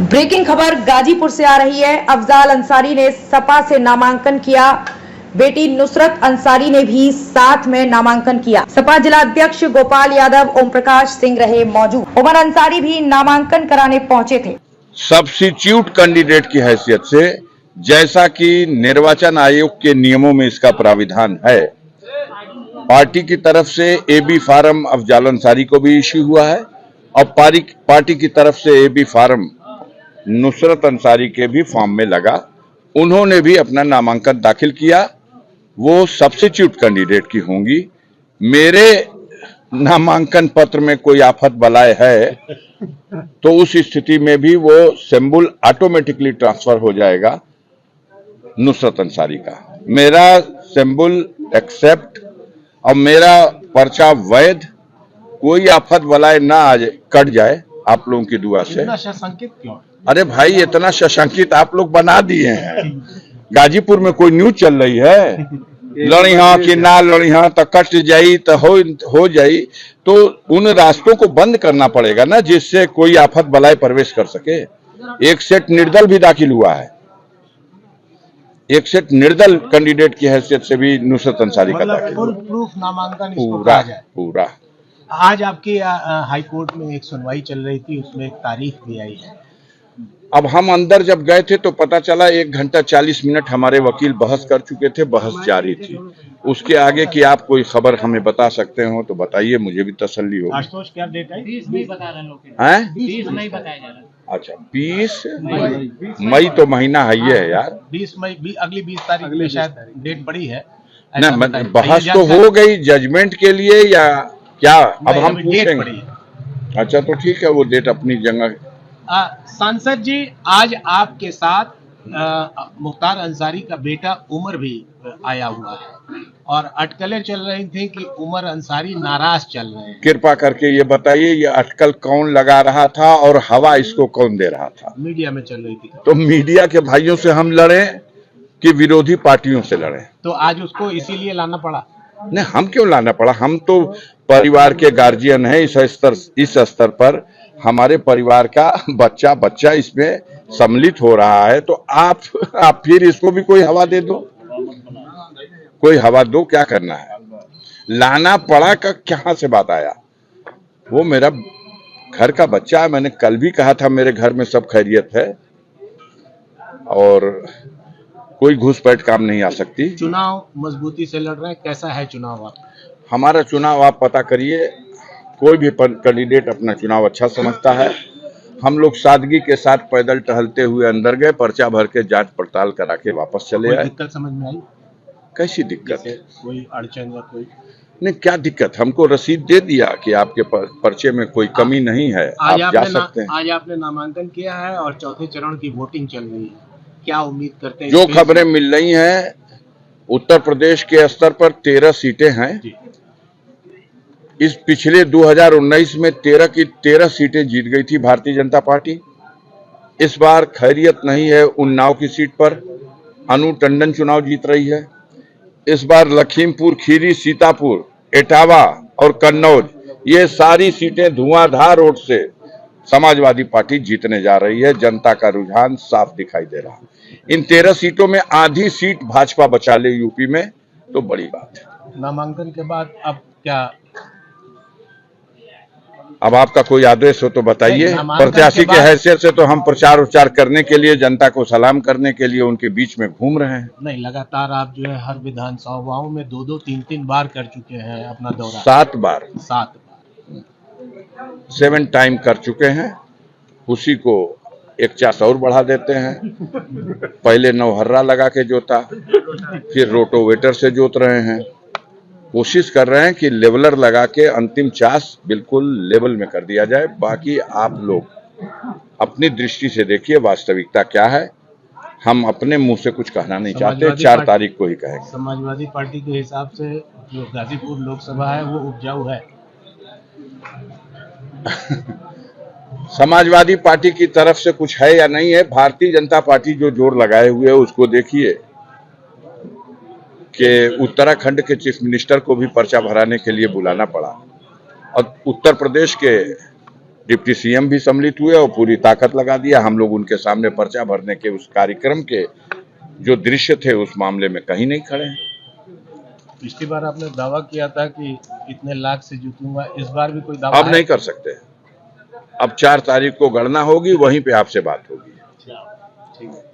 Breaking खबर गाजीपुर से आ रही है। अफजाल अंसारी ने सपा से नामांकन किया। बेटी नुसरत अंसारी ने भी साथ में नामांकन किया। सपा जिला अध्यक्ष गोपाल यादव, ओम प्रकाश सिंह रहे मौजूद। उमर अंसारी भी नामांकन कराने पहुंचे थे। सब्स्टिट्यूट कैंडिडेट की हैसियत से, जैसा कि निर्वाचन आयोग के नियमों में इसका प्राविधान है, पार्टी की तरफ से एबी फार्म अफजाल अंसारी को भी इश्यू हुआ है और पार्टी की तरफ से एबी फार्म नुसरत अंसारी के भी फॉर्म में लगा। उन्होंने भी अपना नामांकन दाखिल किया। वो सब्स्टिट्यूट कैंडिडेट की होंगी। मेरे नामांकन पत्र में कोई आफत बलाए है तो उस स्थिति में भी वो सिंबल ऑटोमेटिकली ट्रांसफर हो जाएगा नुसरत अंसारी का। मेरा सिंबल एक्सेप्ट और मेरा पर्चा वैध, कोई आफत बलाए ना आ जाए, कट जाए आप लोगों की दुआ से। सशंकित क्यों? अरे भाई, इतना सशंकित आप लोग बना दिए हैं। गाजीपुर में कोई न्यूज चल रही है, लड़ी हाँ कि ना लड़ी हाँ, तो कट जाई तो हो जाई, तो उन रास्तों को बंद करना पड़ेगा ना जिससे कोई आफत बलाए प्रवेश कर सके। एक सेट निर्दल भी दाखिल हुआ है, एक सेट निर्दल कैंडिडेट की हैसियत से भी नुसरत अंसारी का दाखिल फुल प्रूफ नामांकन पूरा। आज आपकी हाई कोर्ट में एक सुनवाई चल रही थी, उसमें एक तारीख भी आई है। अब हम अंदर जब गए थे तो पता चला 1 घंटा 40 मिनट हमारे वकील बहस कर चुके थे, बहस जारी थी। उसके आगे की आप कोई खबर हमें बता सकते हो तो बताइए, मुझे भी तसल्ली हो। आशुतोष, क्या डेट है? 20 मई बता रहे हैं लोग। 20 मई बताया जा रहा है। अच्छा, 20 मई तो महीना है ये है यार। 20 मई, अगली 20 तारीख में शायद डेट बड़ी है। ना, बहस तो हो गई जजमेंट के लिए या क्या? अब हम पूछेंगे। अच्छा, तो ठीक है, वो डेट अपनी जगह। सांसद जी, आज आपके साथ मुख्तार अंसारी का बेटा उमर भी आया हुआ है और अटकलें चल रही थी कि उमर अंसारी नाराज चल रहे हैं। कृपा करके ये बताइए, ये अटकल कौन लगा रहा था और हवा इसको कौन दे रहा था? मीडिया में चल रही थी। तो मीडिया के भाइयों से हम लड़े कि विरोधी पार्टियों से लड़े? तो आज उसको इसीलिए लाना पड़ा? नहीं, हम क्यों लाना पड़ा? हम तो परिवार के गार्जियन हैं। इस स्तर पर हमारे परिवार का बच्चा इसमें सम्मिलित हो रहा है, तो आप फिर इसको भी कोई हवा दे दो, कोई हवा दो। क्या करना है? लाना पड़ा का कहां से बात आया? वो मेरा घर का बच्चा है। मैंने कल भी कहा था मेरे घर में सब खैरियत है और कोई घुसपैठ काम नहीं आ सकती। चुनाव मजबूती से लड़ रहे हैं, कैसा है चुनाव? आप हमारा चुनाव आप पता करिए। कोई भी कैंडिडेट अपना चुनाव अच्छा समझता है। हम लोग सादगी के साथ पैदल टहलते हुए अंदर गए, पर्चा भर के जांच पड़ताल करा के वापस चले आए। दिक्कत समझ में आई? कैसी दिक्कत है? कोई अड़चन या कोई नहीं, क्या दिक्कत? हमको रसीद दे दिया कि आपके पर्चे में कोई कमी नहीं है, आप जा सकते हैं। आज आपने नामांकन किया है और चौथे चरण की वोटिंग चल रही है, क्या उम्मीद करते हैं? जो खबरें मिल रही हैं, उत्तर प्रदेश के स्तर पर 13 सीटें हैं। इस पिछले 2019 में 13 की 13 सीटें जीत गई थी भारतीय जनता पार्टी। इस बार खैरियत नहीं है। उन्नाव की सीट पर अनु टंडन चुनाव जीत रही है। इस बार लखीमपुर खीरी, सीतापुर, इटावा और कन्नौज, ये सारी सीटें धुआंधार वोट से समाजवादी पार्टी जीतने जा रही है। जनता का रुझान साफ दिखाई दे रहा है। इन 13 सीटों में आधी सीट भाजपा बचा ले यूपी में तो बड़ी बात है। नामांकन के बाद अब क्या? अब आपका कोई आदेश हो तो बताइए। प्रत्याशी के हैसियत से तो हम प्रचार उचार करने के लिए, जनता को सलाम करने के लिए उनके बीच में घूम रहे हैं। नहीं, लगातार आप जो है हर विधानसभाओं में 2-2, 3-3 बार कर चुके हैं अपना दौरा। 7 बार 7 टाइम कर चुके हैं। उसी को एक चास और बढ़ा देते हैं। पहले नौहर्रा लगा के जोता, फिर रोटोवेटर से जोत रहे हैं। कोशिश कर रहे हैं कि लेवलर लगा के अंतिम चास बिल्कुल लेवल में कर दिया जाए। बाकी आप लोग अपनी दृष्टि से देखिए वास्तविकता क्या है। हम अपने मुंह से कुछ कहना नहीं चाहते, 4 तारीख को ही कहेंगे। समाजवादी पार्टी के हिसाब से जो गाजीपुर लोकसभा है वो उपजाऊ है। समाजवादी पार्टी की तरफ से कुछ है या नहीं है? भारतीय जनता पार्टी जो जोर लगाए हुए है उसको देखिए कि उत्तराखंड के चीफ मिनिस्टर को भी पर्चा भराने के लिए बुलाना पड़ा और उत्तर प्रदेश के डिप्टी सीएम भी सम्मिलित हुए और पूरी ताकत लगा दिया। हम लोग उनके सामने पर्चा भरने के उस कार्यक्रम के जो दृश्य थे उस मामले में कहीं नहीं खड़े हैं। पिछली बार आपने दावा किया था कि इतने लाख से जीतूंगा, इस बार भी कोई दावा अब नहीं कर सकते। अब 4 तारीख को गणना होगी, वहीं पे आपसे बात होगी। ठीक है।